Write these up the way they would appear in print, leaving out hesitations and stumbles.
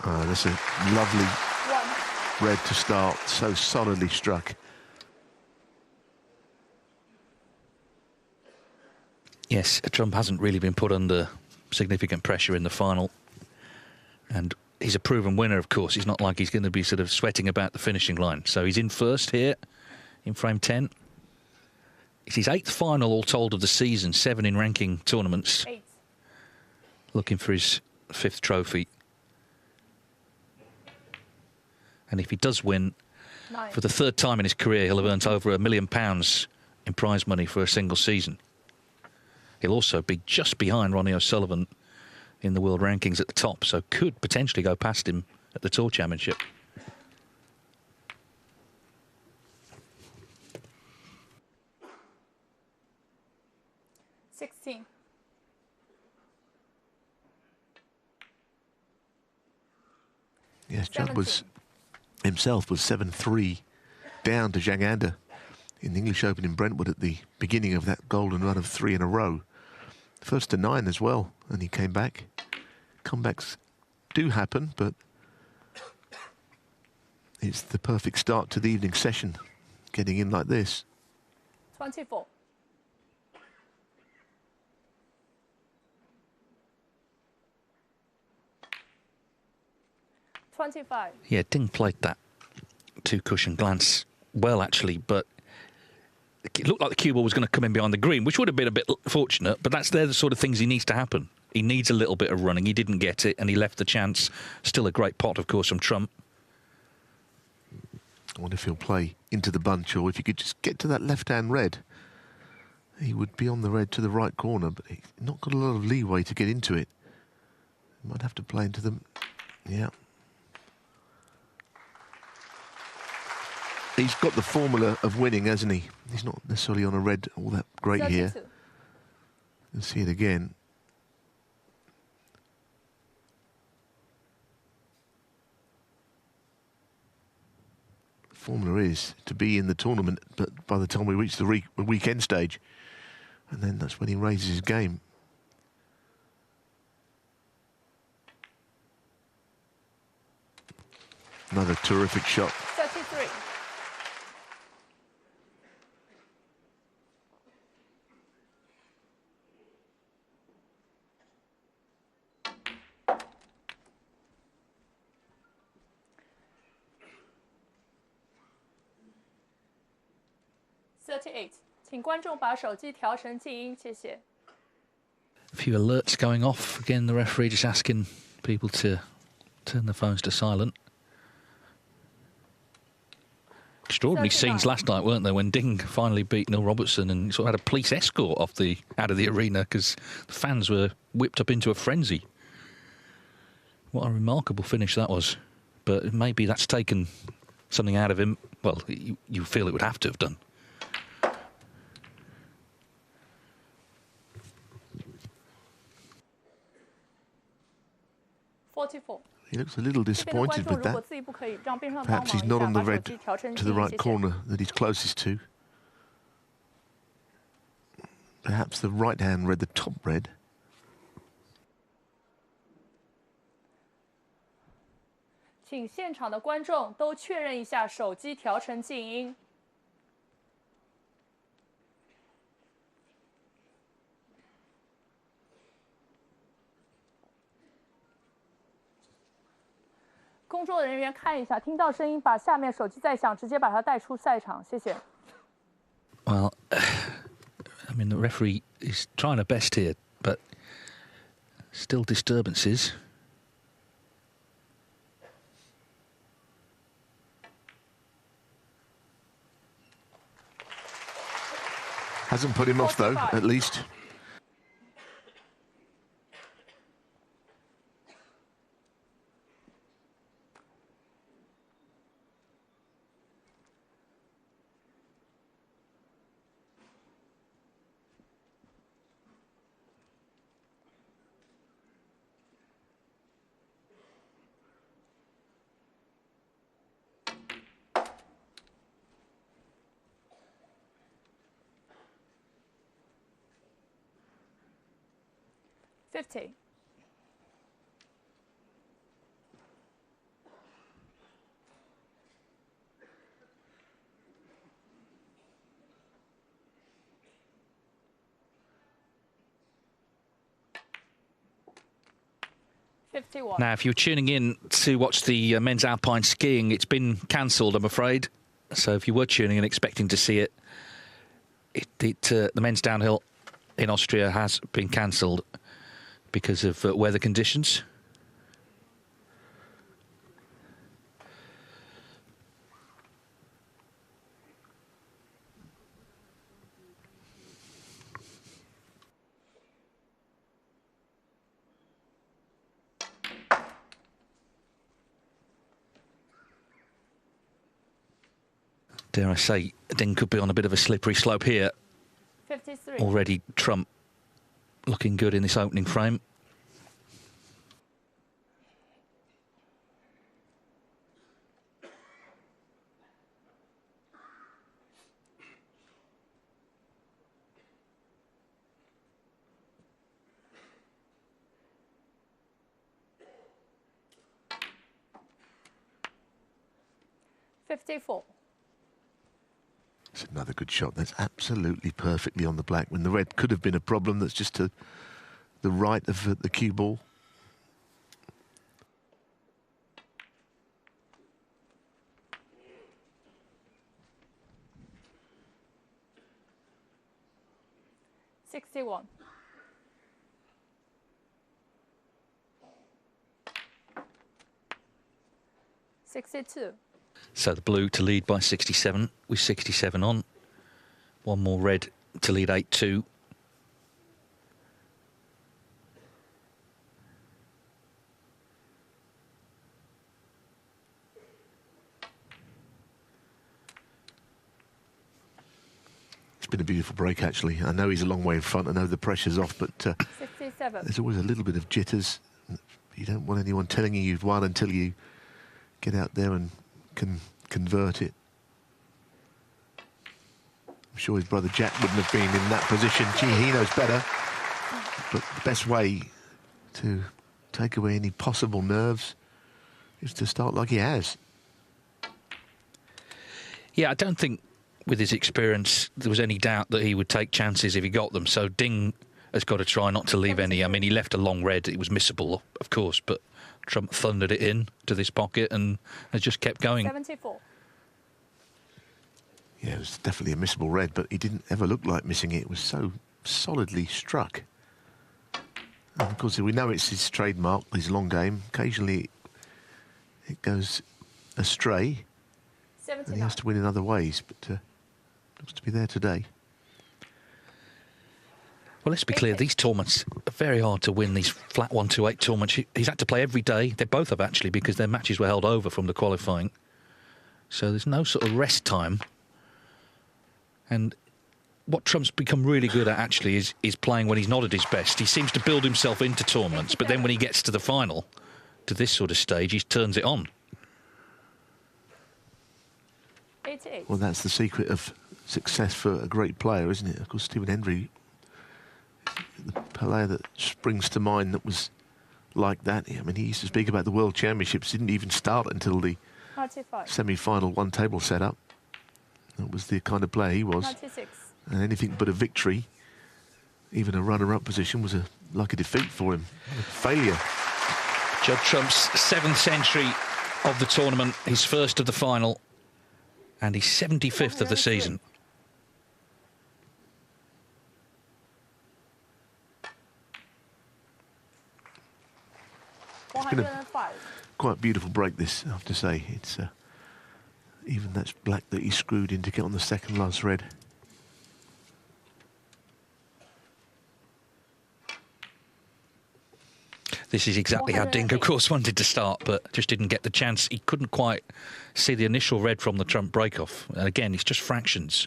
Oh, that's a lovely red to start, so solidly struck. Yes, Trump hasn't really been put under significant pressure in the final. And he's a proven winner, of course. He's not like he's going to be sort of sweating about the finishing line. So he's in first here in frame 10. It's his 8th final all told of the season, 7 in ranking tournaments. 8. Looking for his 5th trophy. And if he does win, 9. for the 3rd time in his career, he'll have earned over £1 million in prize money for a single season. He'll also be just behind Ronnie O'Sullivan in the world rankings at the top, so could potentially go past him at the Tour Championship. Yes, Judd was himself was 7-3 down to Zhang Anda in the English Open in Brentwood at the beginning of that golden run of 3 in a row. First to 9 as well, and he came back. Comebacks do happen, but it's the perfect start to the evening session, getting in like this. 24. Yeah, Ding played that 2-cushion glance well, actually, but it looked like the cue ball was going to come in behind the green, which would have been a bit fortunate, but they're the sort of things he needs to happen. He needs a little bit of running. He didn't get it, and he left the chance. Still a great pot, of course, from Trump. I wonder if he'll play into the bunch, or if he could just get to that left-hand red. He would be on the red to the right corner, but he's not got a lot of leeway to get into it. He might have to play into them. Yeah. He's got the formula of winning, hasn't he? He's not necessarily on a red all that great 32. here. You'll see it again. The formula is to be in the tournament, but by the time we reach the weekend stage, and then that's when he raises his game. Another terrific shot. 33. A few alerts going off. Again, the referee just asking people to turn their phones to silent. Extraordinary 39. scenes last night, weren't there, when Ding finally beat Neil Robertson and sort of had a police escort out of the arena because the fans were whipped up into a frenzy. What a remarkable finish that was. But maybe that's taken something out of him. Well, you feel it would have to have done. He looks a little disappointed with that. Perhaps he's not on the red to the right corner that he's closest to. Perhaps the right-hand red, the top red. Well, I mean, the referee is trying her best here, but still disturbances. Hasn't put him off, though, at least. 51. Now, if you're tuning in to watch the men's alpine skiing, it's been cancelled, I'm afraid. So if you were tuning in expecting to see it, the men's downhill in Austria has been cancelled because of weather conditions. Dare I say, Ding could be on a bit of a slippery slope here. 53. Already Trump looking good in this opening frame. It's another good shot. That's absolutely perfectly on the black when the red could have been a problem. That's just to the right of the cue ball. $61. $62. So the blue to lead by 67 with 67 on. One more red to lead 8-2. It's been a beautiful break, actually. I know he's a long way in front. I know the pressure's off, but 67. there's always a little bit of jitters. You don't want anyone telling you you've won until you get out there and can convert it. I'm sure his brother Jack wouldn't have been in that position. Gee, he knows better. But the best way to take away any possible nerves is to start like he has. Yeah, I don't think with his experience there was any doubt that he would take chances if he got them. So Ding has got to try not to leave any. I mean, he left a long red. It was missable, of course, but Trump thundered it in to this pocket and has just kept going. 74. Yeah, it was definitely a missable red, but he didn't ever look like missing it. It was so solidly struck. And of course, we know it's his trademark, his long game. Occasionally, it goes astray, 79. and he has to win in other ways, but looks to be there today. Well, let's be clear, these tournaments are very hard to win, these flat 1-2-8 tournaments. He's had to play every day. They both have, actually, because their matches were held over from the qualifying. So there's no sort of rest time. And what Trump's become really good at, actually, is playing when he's not at his best. He seems to build himself into tournaments, but then when he gets to the final, to this sort of stage, he turns it on. 88. Well, that's the secret of success for a great player, isn't it? Of course, Stephen Hendry, the player that springs to mind that was like that. I mean, he used to speak about the World Championships, didn't even start until the 95. semi-final one-table setup. That was the kind of player he was. 96. And anything but a victory, even a runner-up position, was like a defeat for him. A failure. Judd Trump's 7th century of the tournament, his first of the final, and his 75th of the season. It's been 105. quite beautiful break, this, I have to say. It's even that's black that he screwed in to get on the second last red. This is exactly how Ding, of course, wanted to start, but just didn't get the chance. He couldn't quite see the initial red from the Trump break-off. And again, it's just fractions.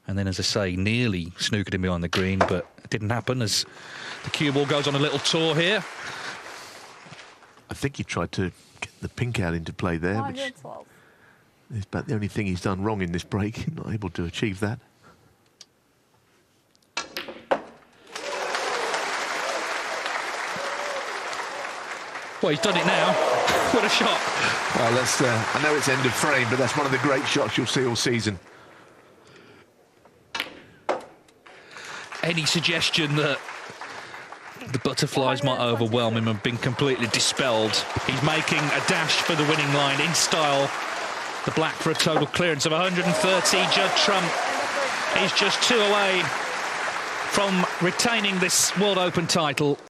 And then, as I say, nearly snookered him behind the green, but it didn't happen as the cue ball goes on a little tour here. I think he tried to get the pink out into play there, which 112. is about the only thing he's done wrong in this break. Not able to achieve that. Well, he's done it now. What a shot. Well, that's, I know it's end of frame, but that's one of the great shots you'll see all season. Any suggestion that The butterflies might overwhelm him and been completely dispelled. He's making a dash for the winning line in style. The black for a total clearance of 130. Judd Trump is just 2 away from retaining this World Open title.